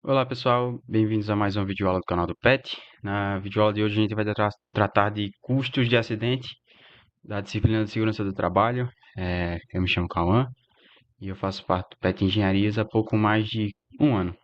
Olá pessoal, bem-vindos a mais uma videoaula do canal do PET. Na videoaula de hoje a gente vai tratar de custos de acidente da disciplina de segurança do trabalho. Eu me chamo Cauã e eu faço parte do PET Engenharias há pouco mais de um ano.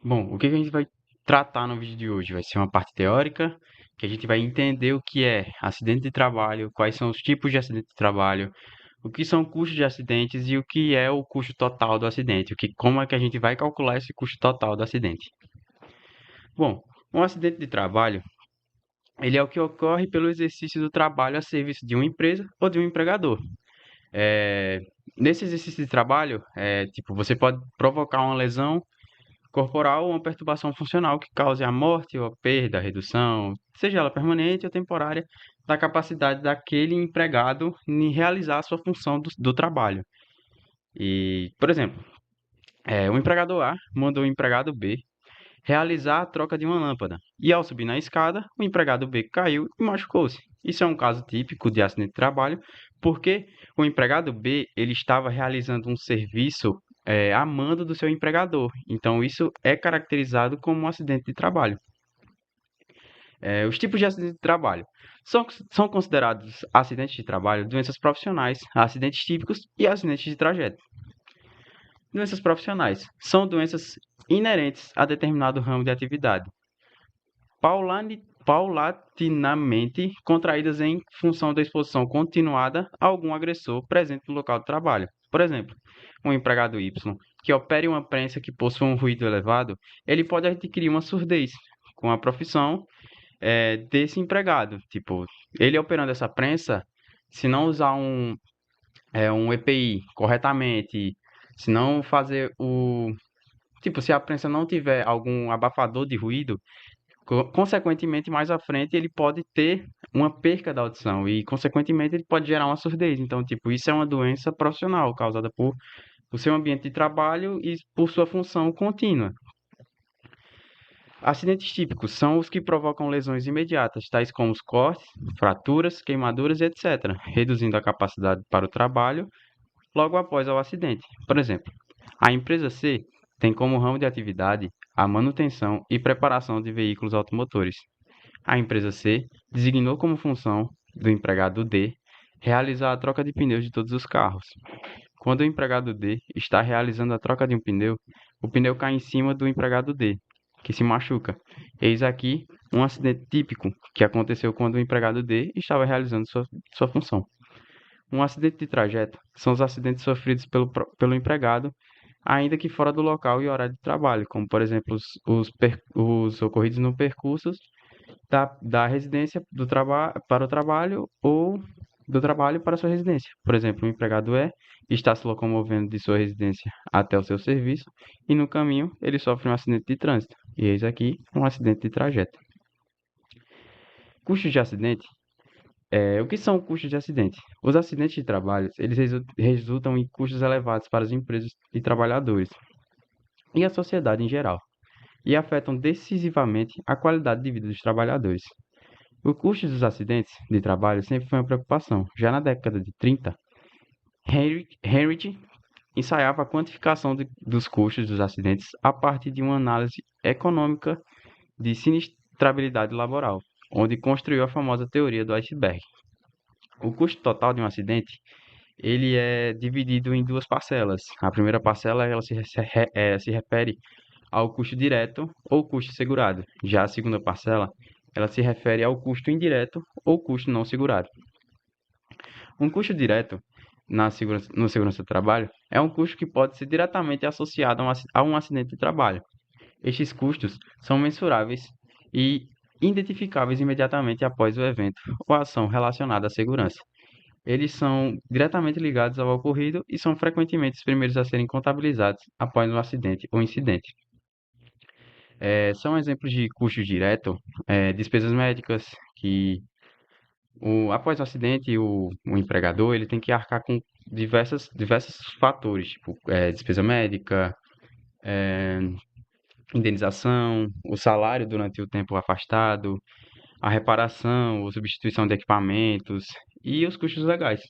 Bom, o que a gente vai tratar no vídeo de hoje? Vai ser uma parte teórica, que a gente vai entender o que é acidente de trabalho, quais são os tipos de acidente de trabalho, o que são custos de acidentes e o que é o custo total do acidente, como é que a gente vai calcular esse custo total do acidente. Bom, um acidente de trabalho, ele é o que ocorre pelo exercício do trabalho a serviço de uma empresa ou de um empregador. É, Nesse exercício de trabalho, você pode provocar uma lesão corporal ou uma perturbação funcional que cause a morte ou a perda, a redução, seja ela permanente ou temporária, da capacidade daquele empregado em realizar a sua função do trabalho. E, por exemplo, o empregador A mandou o empregado B realizar a troca de uma lâmpada. E ao subir na escada, o empregado B caiu e machucou-se. Isso é um caso típico de acidente de trabalho, porque o empregado B ele estava realizando um serviço a mando do seu empregador. Então, isso é caracterizado como um acidente de trabalho. Os tipos de acidente de trabalho são considerados acidentes de trabalho, doenças profissionais, acidentes típicos e acidentes de trajeto. Doenças profissionais são doenças inerentes a determinado ramo de atividade, paulatinamente contraídas em função da exposição continuada a algum agressor presente no local de trabalho. Por exemplo, um empregado Y que opere uma prensa que possua um ruído elevado, ele pode adquirir uma surdez com a profissão desse empregado. Tipo, ele operando essa prensa, se não usar um EPI corretamente, se não fazer o... Tipo, se a prensa não tiver algum abafador de ruído, consequentemente, mais à frente, ele pode ter uma perca da audição e, consequentemente, ele pode gerar uma surdez. Então, tipo, isso é uma doença profissional causada por seu ambiente de trabalho e por sua função contínua. Acidentes típicos são os que provocam lesões imediatas, tais como os cortes, fraturas, queimaduras, etc., reduzindo a capacidade para o trabalho logo após o acidente. Por exemplo, a empresa C tem como ramo de atividade a manutenção e preparação de veículos automotores. A empresa C designou como função do empregado D realizar a troca de pneus de todos os carros. Quando o empregado D está realizando a troca de um pneu, o pneu cai em cima do empregado D, que se machuca. Eis aqui um acidente típico que aconteceu quando o empregado D estava realizando sua função. Um acidente de trajeto são os acidentes sofridos pelo empregado, ainda que fora do local e horário de trabalho, como, por exemplo, os ocorridos no percurso da residência para o trabalho ou do trabalho para a sua residência. Por exemplo, o empregado está se locomovendo de sua residência até o seu serviço e no caminho ele sofre um acidente de trânsito. E eis aqui um acidente de trajeto. Custos de acidente. O que são custos de acidente? Os acidentes de trabalho, eles resultam em custos elevados para as empresas e trabalhadores e a sociedade em geral, e afetam decisivamente a qualidade de vida dos trabalhadores. O custo dos acidentes de trabalho sempre foi uma preocupação. Já na década de 30, Heinrich ensaiava a quantificação dos custos dos acidentes a partir de uma análise econômica de sinistrabilidade laboral, onde construiu a famosa teoria do iceberg. O custo total de um acidente ele é dividido em duas parcelas. A primeira parcela ela se refere ao custo direto ou custo segurado. Já a segunda parcela ela se refere ao custo indireto ou custo não segurado. Um custo direto no segurança do trabalho é um custo que pode ser diretamente associado a um acidente de trabalho. Estes custos são mensuráveis e identificáveis imediatamente após o evento ou ação relacionada à segurança. Eles são diretamente ligados ao ocorrido e são frequentemente os primeiros a serem contabilizados após um acidente ou incidente. São exemplos de custos diretos, despesas médicas, que após o acidente o empregador ele tem que arcar com diversos fatores, tipo despesa médica, é, indenização, o salário durante o tempo afastado, a reparação ou substituição de equipamentos e os custos legais.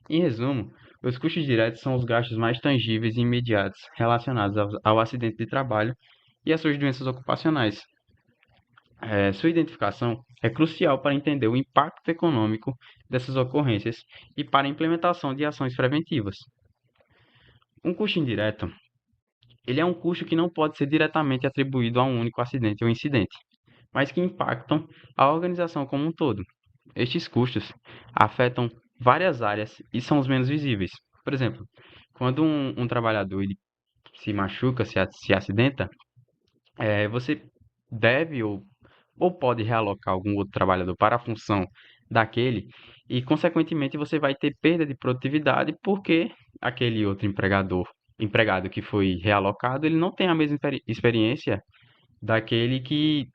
Em resumo, Os custos diretos são os gastos mais tangíveis e imediatos relacionados ao acidente de trabalho e às suas doenças ocupacionais. Sua identificação é crucial para entender o impacto econômico dessas ocorrências e para a implementação de ações preventivas. Um custo indireto, ele é um custo que não pode ser diretamente atribuído a um único acidente ou incidente, mas que impactam a organização como um todo. Estes custos afetam várias áreas e são os menos visíveis. Por exemplo, quando um trabalhador ele se machuca, se acidenta, você deve ou pode realocar algum outro trabalhador para a função daquele e, consequentemente, você vai ter perda de produtividade porque aquele outro empregado que foi realocado, ele não tem a mesma experiência daquele que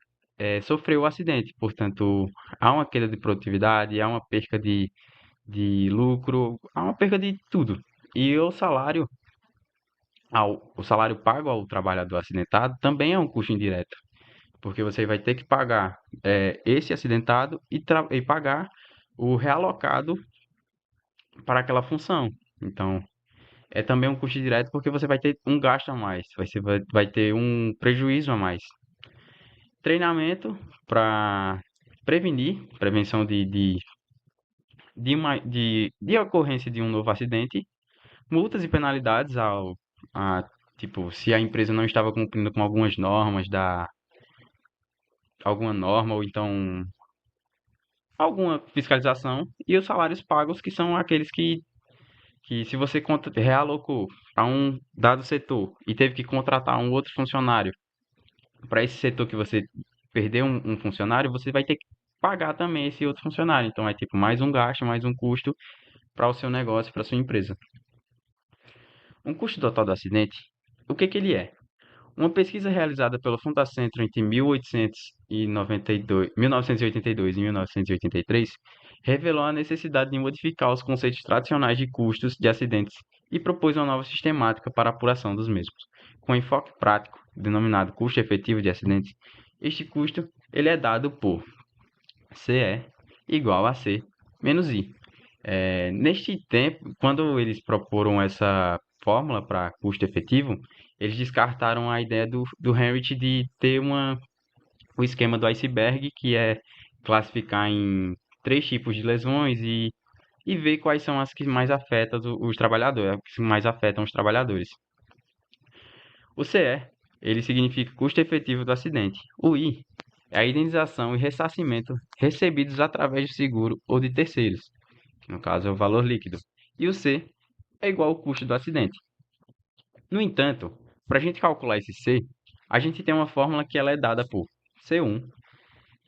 sofreu o acidente. Portanto, há uma queda de produtividade, há uma perca de lucro, há uma perca de tudo. E o salário pago ao trabalhador acidentado também é um custo indireto, porque você vai ter que pagar esse acidentado e pagar o realocado para aquela função. Então, é também um custo direto porque você vai ter um gasto a mais, vai ter um prejuízo a mais. Treinamento para prevenção de ocorrência de um novo acidente, multas e penalidades tipo, se a empresa não estava cumprindo com algumas normas alguma norma ou então alguma fiscalização e os salários pagos, que são aqueles que se você realocou a um dado setor e teve que contratar um outro funcionário para esse setor que você perdeu um funcionário, você vai ter que pagar também esse outro funcionário. Então é tipo mais um gasto, mais um custo para o seu negócio, para a sua empresa. Um custo total do acidente, o que ele é? Uma pesquisa realizada pelo Fundacentro entre 1982 e 1983 revelou a necessidade de modificar os conceitos tradicionais de custos de acidentes e propôs uma nova sistemática para a apuração dos mesmos. Com enfoque prático, denominado custo efetivo de acidentes, este custo ele é dado por CE igual a C menos I. Neste tempo, quando eles proporam essa fórmula para custo efetivo, eles descartaram a ideia do Henrich de ter o esquema do iceberg, que é classificar em três tipos de lesões e ver quais são as que mais afetam os trabalhadores, as que mais afetam os trabalhadores. O CE, ele significa custo efetivo do acidente. O I é a indenização e ressarcimento recebidos através do seguro ou de terceiros, que no caso é o valor líquido. E o C é igual ao custo do acidente. No entanto, para a gente calcular esse C, a gente tem uma fórmula que ela é dada por C1,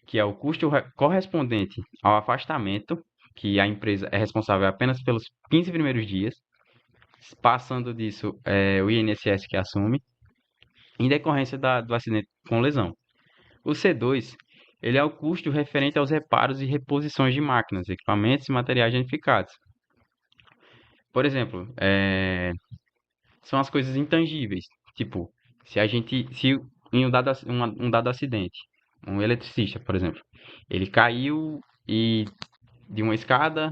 que é o custo correspondente ao afastamento, que a empresa é responsável apenas pelos 15 primeiros dias, passando disso o INSS que assume, em decorrência do acidente com lesão. O C2, ele é o custo referente aos reparos e reposições de máquinas, equipamentos e materiais danificados. Por exemplo, são as coisas intangíveis. Tipo, se em um dado acidente, um eletricista, por exemplo, ele caiu e de uma escada,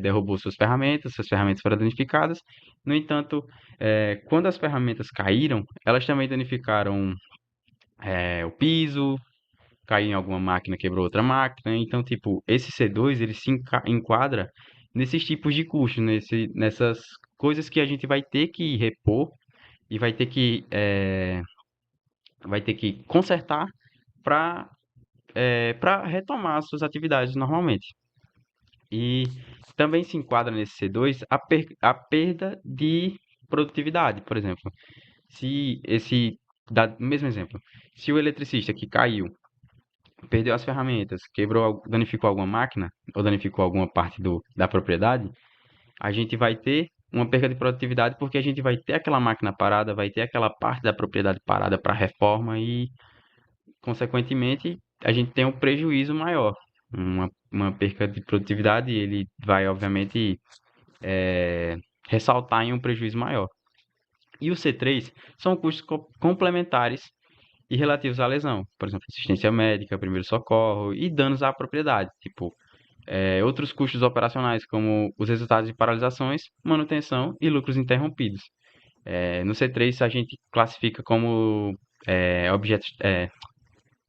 derrubou suas ferramentas foram danificadas. No entanto, quando as ferramentas caíram, elas também danificaram o piso, caiu em alguma máquina, quebrou outra máquina. Então, tipo, esse C2 ele se enquadra nesses tipos de custos, nessas coisas que a gente vai ter que repor e vai ter que consertar para para retomar suas atividades normalmente. E também se enquadra nesse C2 a perda de produtividade, por exemplo. Se esse, mesmo exemplo, se o eletricista que caiu perdeu as ferramentas, danificou alguma máquina ou danificou alguma parte da propriedade, a gente vai ter uma perda de produtividade porque a gente vai ter aquela máquina parada, vai ter aquela parte da propriedade parada para reforma e, consequentemente, a gente tem um prejuízo maior, uma perca de produtividade, e ele vai, obviamente, ressaltar em um prejuízo maior. E o C3 são custos complementares e relativos à lesão, por exemplo, assistência médica, primeiro socorro e danos à propriedade, tipo outros custos operacionais, como os resultados de paralisações, manutenção e lucros interrompidos. No C3, a gente classifica como objetos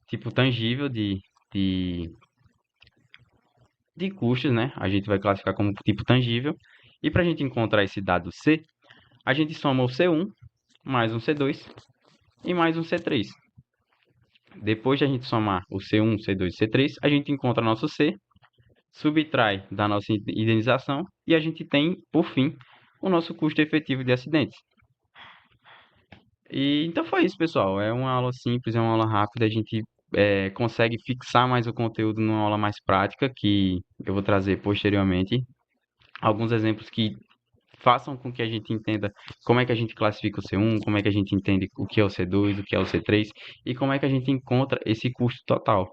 tipo tangível de, de custos, né? A gente vai classificar como tipo tangível. E para a gente encontrar esse dado C, a gente soma o C1 mais um C2 e mais um C3. Depois de a gente somar o C1, C2 e C3, a gente encontra nosso C, subtrai da nossa indenização e a gente tem, por fim, o nosso custo efetivo de acidentes. E então foi isso, pessoal. É uma aula simples, é uma aula rápida. A gente consegue fixar mais o conteúdo numa aula mais prática que eu vou trazer posteriormente. Alguns exemplos que façam com que a gente entenda como é que a gente classifica o C1, como é que a gente entende o que é o C2, o que é o C3 e como é que a gente encontra esse custo total.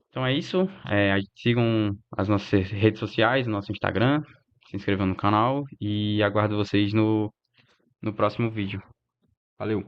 Então é isso. Sigam as nossas redes sociais, nosso Instagram, se inscrevam no canal e aguardo vocês no próximo vídeo. Valeu!